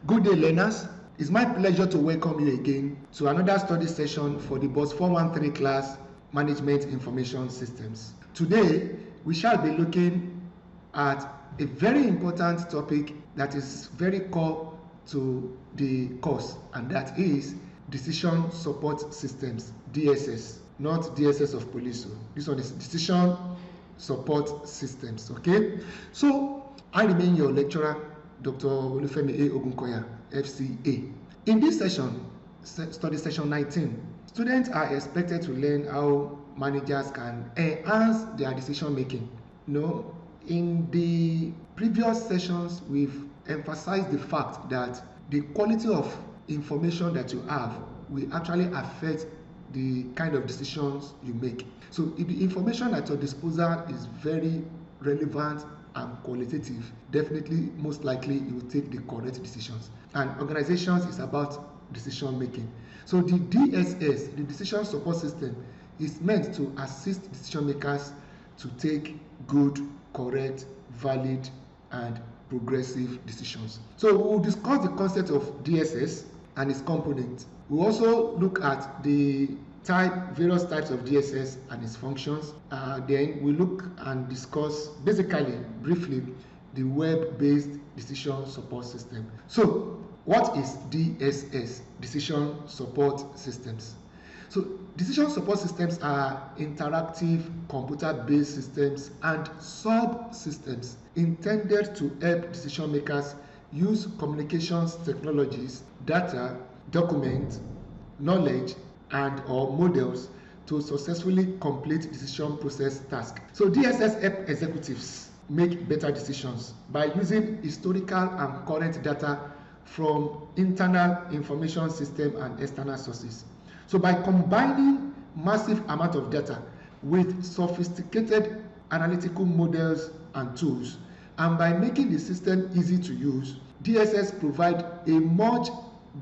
Good day, learners. It's my pleasure to welcome you again to another study session for the BOSS 413 class, Management Information Systems. Today, we shall be looking at a very important topic that is very core to the course, and that is Decision Support Systems, DSS, not DSS of police. This one is Decision Support Systems, okay? So, I remain your lecturer, Dr. Olufemi A. Ogunkoya, FCA. In this session, study session 19, students are expected to learn how managers can enhance their decision making. In the previous sessions, we've emphasized the fact that the quality of information that you have will actually affect the kind of decisions you make. So if the information at your disposal is very relevant and qualitative, definitely, most likely, you will take the correct decisions. And organizations is about decision making. So the DSS, the Decision Support System, is meant to assist decision makers to take good, correct, valid, and progressive decisions. So we will discuss the concept of DSS and its components. We will also look at the various types of DSS and its functions. Then we look and discuss basically, briefly, the web-based decision support system. So what is DSS, Decision Support Systems? So decision support systems are interactive computer-based systems and subsystems intended to help decision makers use communications technologies, data, documents, knowledge, and or models to successfully complete decision process tasks. So DSS help executives make better decisions by using historical and current data from internal information system and external sources. So by combining massive amount of data with sophisticated analytical models and tools, and by making the system easy to use, DSS provide a much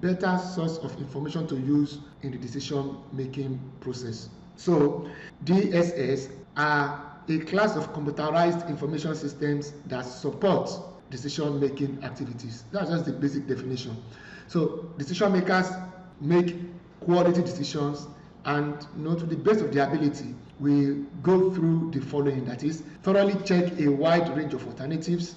better source of information to use in the decision-making process. So DSS are a class of computerized information systems that support decision-making activities. That's just the basic definition. So decision makers make quality decisions, and to the best of their ability, we go through the following. That is, thoroughly check a wide range of alternatives.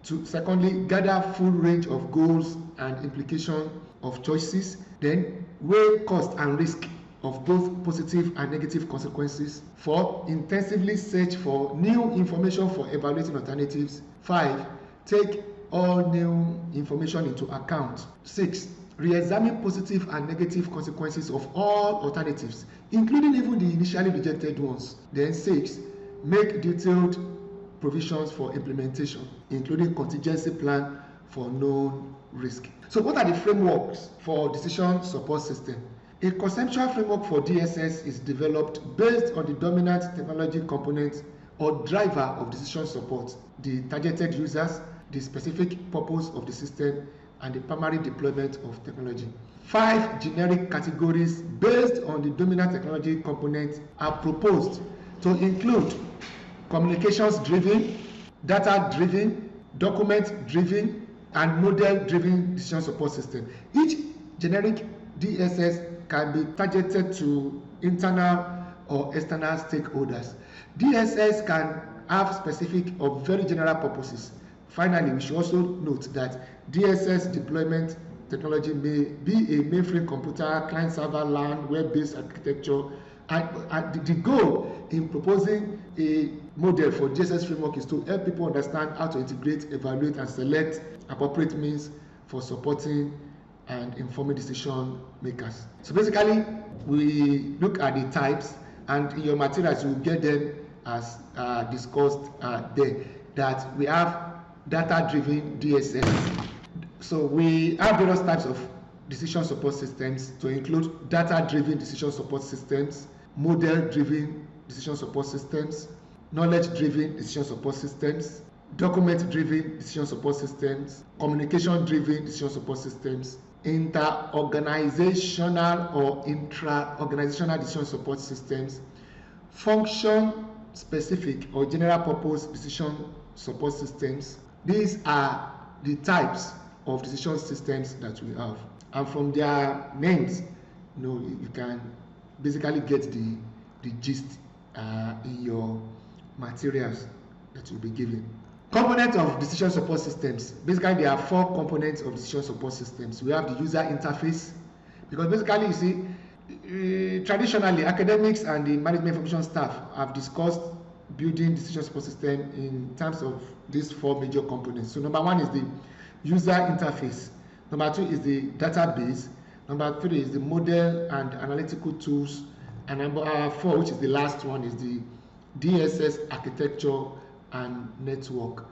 To secondly, gather full range of goals and implication of choices. Then weigh cost and risk of both positive and negative consequences. 4, intensively search for new information for evaluating alternatives. 5, take all new information into account. 6, re-examine positive and negative consequences of all alternatives, including even the initially rejected ones. Then 6, make detailed provisions for implementation, including contingency plan for known risk. So what are the frameworks for decision support system? A conceptual framework for DSS is developed based on the dominant technology component or driver of decision support, the targeted users, the specific purpose of the system, and the primary deployment of technology. 5 generic categories based on the dominant technology component are proposed to include communications-driven, data-driven, document-driven, and model-driven decision support system. Each generic DSS can be targeted to internal or external stakeholders. DSS can have specific or very general purposes. Finally, we should also note that DSS deployment technology may be a mainframe computer, client-server, LAN, web-based architecture, and the goal in proposing a model for DSS framework is to help people understand how to integrate, evaluate, and select appropriate means for supporting and informing decision makers. So basically, we look at the types, and in your materials, you will get them as discussed there, that we have data-driven DSS. So we have various types of decision support systems to include data-driven decision support systems, model-driven decision support systems, knowledge-driven decision support systems, document-driven decision support systems, communication-driven decision support systems, inter-organizational or intra-organizational decision support systems, function-specific or general-purpose decision support systems. These are the types of decision systems that we have. And from their names, you can basically get the gist in your materials that you'll be given. Components of decision support systems. Basically, there are 4 components of decision support systems. We have the user interface, because basically, you see, traditionally, academics and the management information staff have discussed building decision support system in terms of these 4 major components. So number 1 is the user interface. Number 2 is the database. Number 3 is the model and analytical tools. And number 4, which is the last one, is the DSS architecture and network.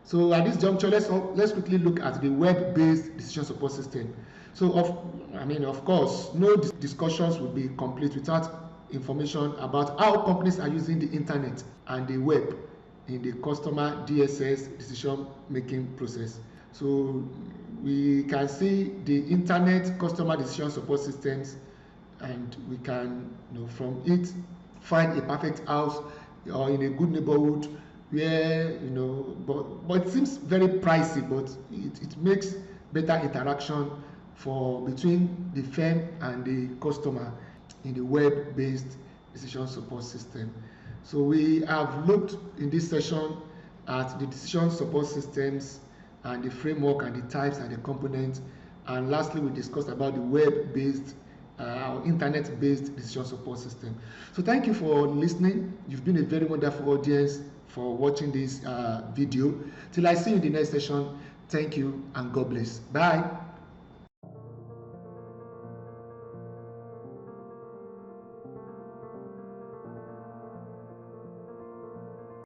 So at this juncture, let's quickly look at the web-based decision support system. So of course, no discussions will be complete without information about how companies are using the internet and the web in the customer DSS decision making process. So we can see the internet customer decision support systems, and we can from it find a perfect house or in a good neighborhood where but it seems very pricey, but it makes better interaction between the firm and the customer in the web-based decision support system. So we have looked in this session at the decision support systems and the framework and the types and the components, and lastly we discussed about the web-based internet-based decision support system. So thank you for listening. You've been a very wonderful audience for watching this video. Till I see you in the next session, thank you and God bless. Bye.